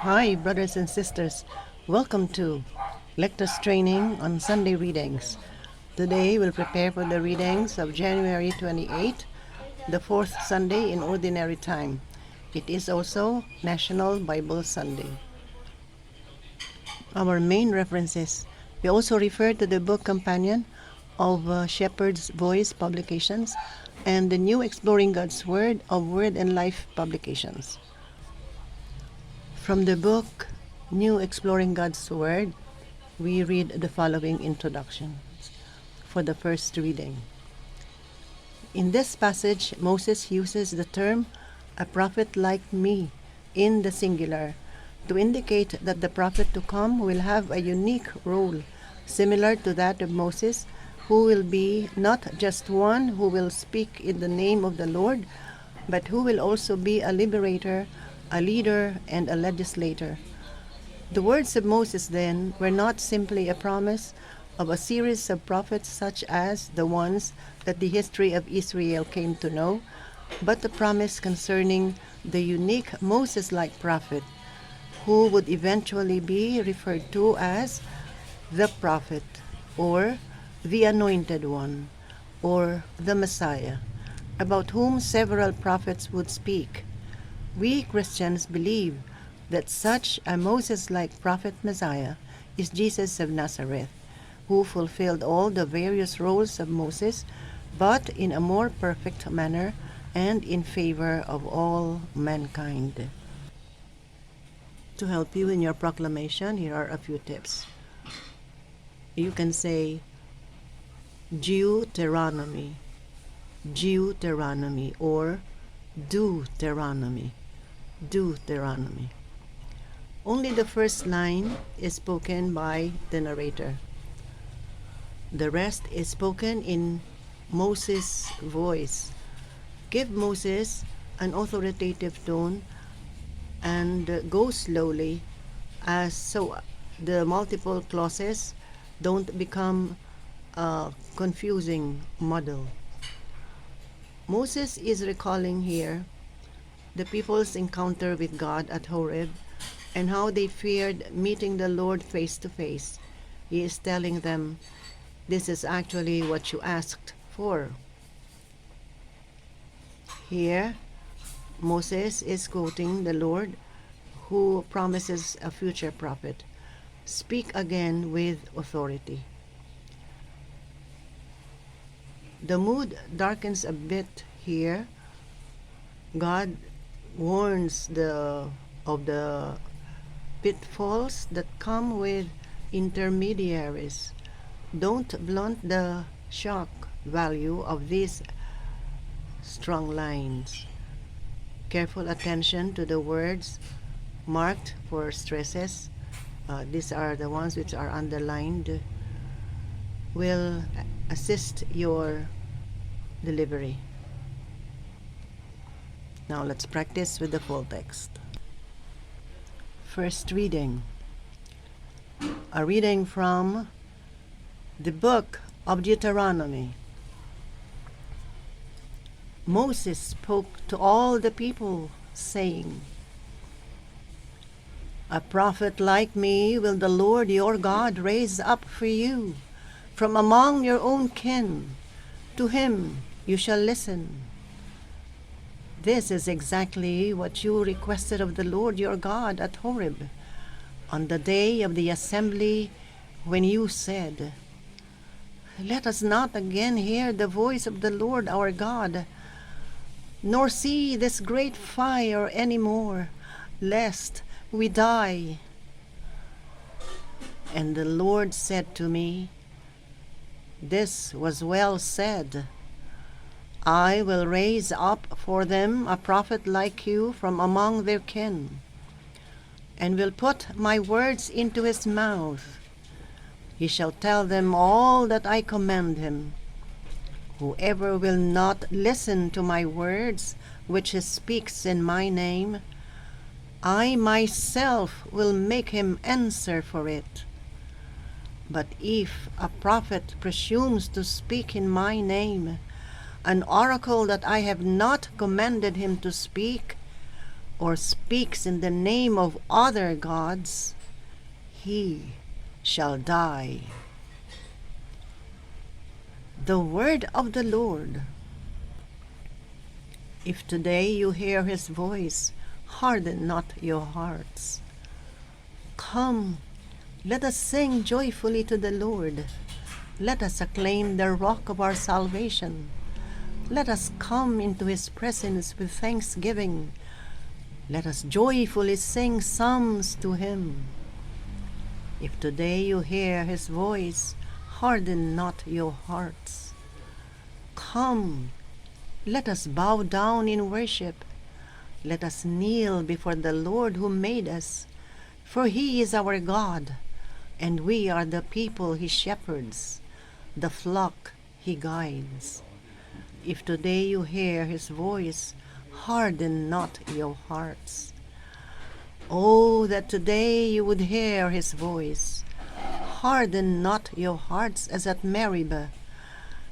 Hi, brothers and sisters. Welcome to Lectors Training on Sunday Readings. Today we'll prepare for the readings of January 28, the fourth Sunday in Ordinary Time. It is also National Bible Sunday. Our main references. We also refer to the book companion of Shepherd's Voice Publications and the New Exploring God's Word of Word and Life Publications. From the book New Exploring God's Word, we read the following introduction for the first reading. In this passage, Moses uses the term "a prophet like me" in the singular to indicate that the prophet to come will have a unique role similar to that of Moses, who will be not just one who will speak in the name of the Lord, but who will also be a liberator, a leader, and a legislator. The words of Moses then were not simply a promise of a series of prophets such as the ones that the history of Israel came to know, but a promise concerning the unique Moses-like prophet who would eventually be referred to as the prophet or the anointed one or the Messiah, about whom several prophets would speak. We Christians believe that such a Moses-like prophet Messiah is Jesus of Nazareth, who fulfilled all the various roles of Moses, but in a more perfect manner and in favor of all mankind. To help you in your proclamation, here are a few tips. You can say Deuteronomy, Deuteronomy, or Deuteronomy, Deuteronomy. Only the first line is spoken by the narrator. The rest is spoken in Moses' voice. Give Moses an authoritative tone and go slowly, as so the multiple clauses don't become a confusing muddle. Moses is recalling here the people's encounter with God at Horeb and how they feared meeting the Lord face to face. He is telling them, this is actually what you asked for. Here, Moses is quoting the Lord, who promises a future prophet. Speak again with authority. The mood darkens a bit here. God warns of the pitfalls that come with intermediaries. Don't blunt the shock value of these strong lines. Careful attention to the words marked for stresses. These are the ones which are underlined, will assist your delivery. Now let's practice with the full text. First reading. A reading from the book of Deuteronomy. Moses spoke to all the people, saying, "A prophet like me will the Lord your God raise up for you from among your own kin. To him you shall listen. This is exactly what you requested of the Lord your God at Horeb on the day of the assembly, when you said, 'Let us not again hear the voice of the Lord our God, nor see this great fire any more, lest we die.' And the Lord said to me, 'This was well said. I will raise up for them a prophet like you from among their kin, and will put my words into his mouth. He shall tell them all that I command him. Whoever will not listen to my words, which he speaks in my name, I myself will make him answer for it. But if a prophet presumes to speak in my name, an oracle that I have not commanded him to speak, or speaks in the name of other gods, he shall die. The word of the Lord. If today you hear his voice, harden not your hearts. Come, let us sing joyfully to the Lord. Let us acclaim the rock of our salvation. Let us come into his presence with thanksgiving. Let us joyfully sing psalms to him. If today you hear his voice, harden not your hearts. Come, let us bow down in worship. Let us kneel before the Lord who made us, for he is our God, and we are the people he shepherds, the flock he guides. If today you hear his voice, harden not your hearts. Oh, that today you would hear his voice. Harden not your hearts as at Meribah,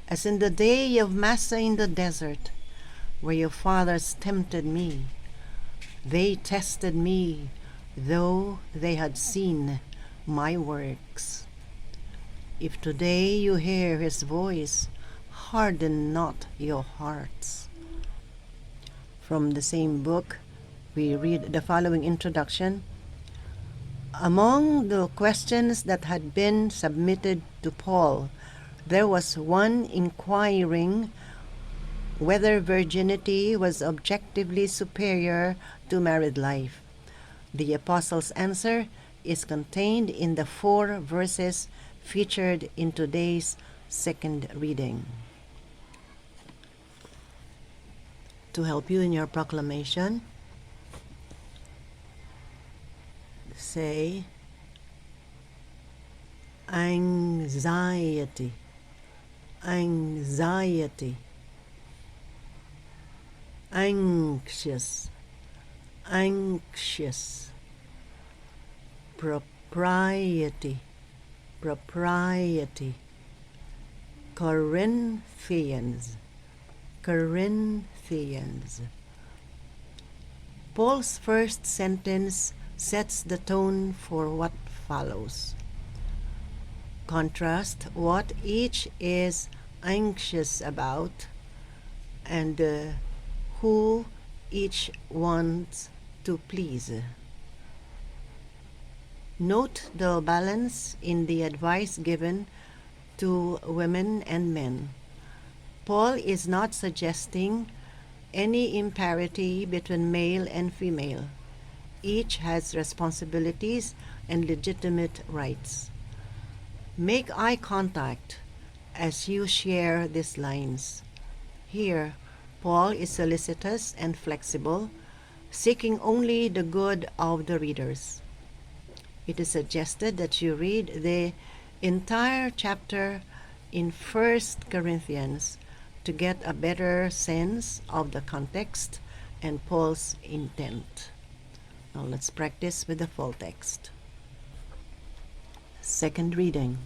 as in the day of Massah in the desert, where your fathers tempted me. They tested me, though they had seen my works. If today you hear his voice, harden not your hearts. From the same book, we read the following introduction. Among the questions that had been submitted to Paul, there was one inquiring whether virginity was objectively superior to married life. The apostle's answer is contained in the 4 verses featured in today's second reading. To help you in your proclamation, say anxiety, anxiety, anxious, anxious, propriety, propriety, Corinthians, Corinthians. Paul's first sentence sets the tone for what follows. Contrast what each is anxious about and who each wants to please. Note the balance in the advice given to women and men. Paul is not suggesting any imparity between male and female. Each has responsibilities and legitimate rights. Make eye contact as you share these lines. Here, Paul is solicitous and flexible, seeking only the good of the readers. It is suggested that you read the entire chapter in 1 Corinthians to get a better sense of the context and Paul's intent. Now let's practice with the full text. Second reading.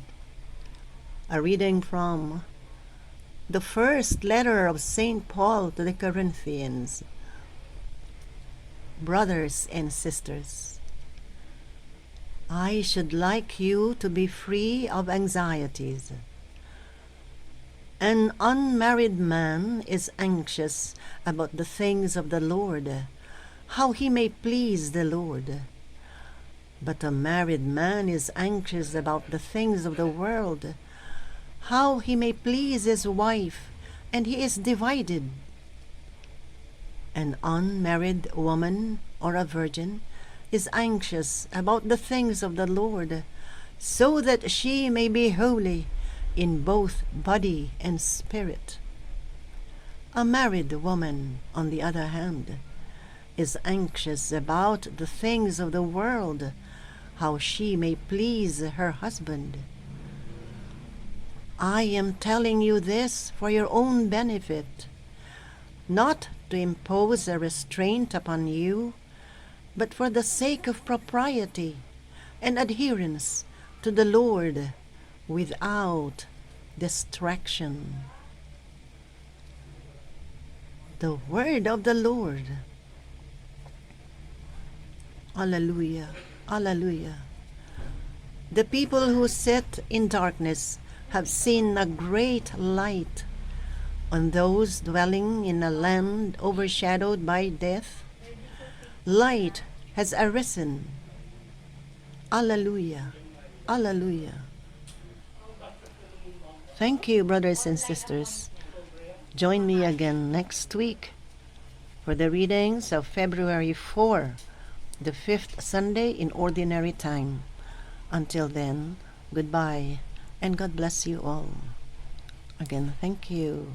A reading from the first letter of St. Paul to the Corinthians. Brothers and sisters, I should like you to be free of anxieties. An unmarried man is anxious about the things of the Lord, how he may please the Lord. But a married man is anxious about the things of the world, how he may please his wife, and he is divided. An unmarried woman or a virgin is anxious about the things of the Lord, so that she may be holy in both body and spirit. A married woman, on the other hand, is anxious about the things of the world, how she may please her husband. I am telling you this for your own benefit, not to impose a restraint upon you, but for the sake of propriety and adherence to the Lord without distraction. The word of the Lord. Alleluia. Alleluia. The people who sit in darkness have seen a great light. On those dwelling in a land overshadowed by death, light has arisen. Alleluia. Alleluia. Thank you, brothers and sisters. Join me again next week for the readings of February 4, the fifth Sunday in Ordinary Time. Until then, goodbye, and God bless you all. Again, thank you.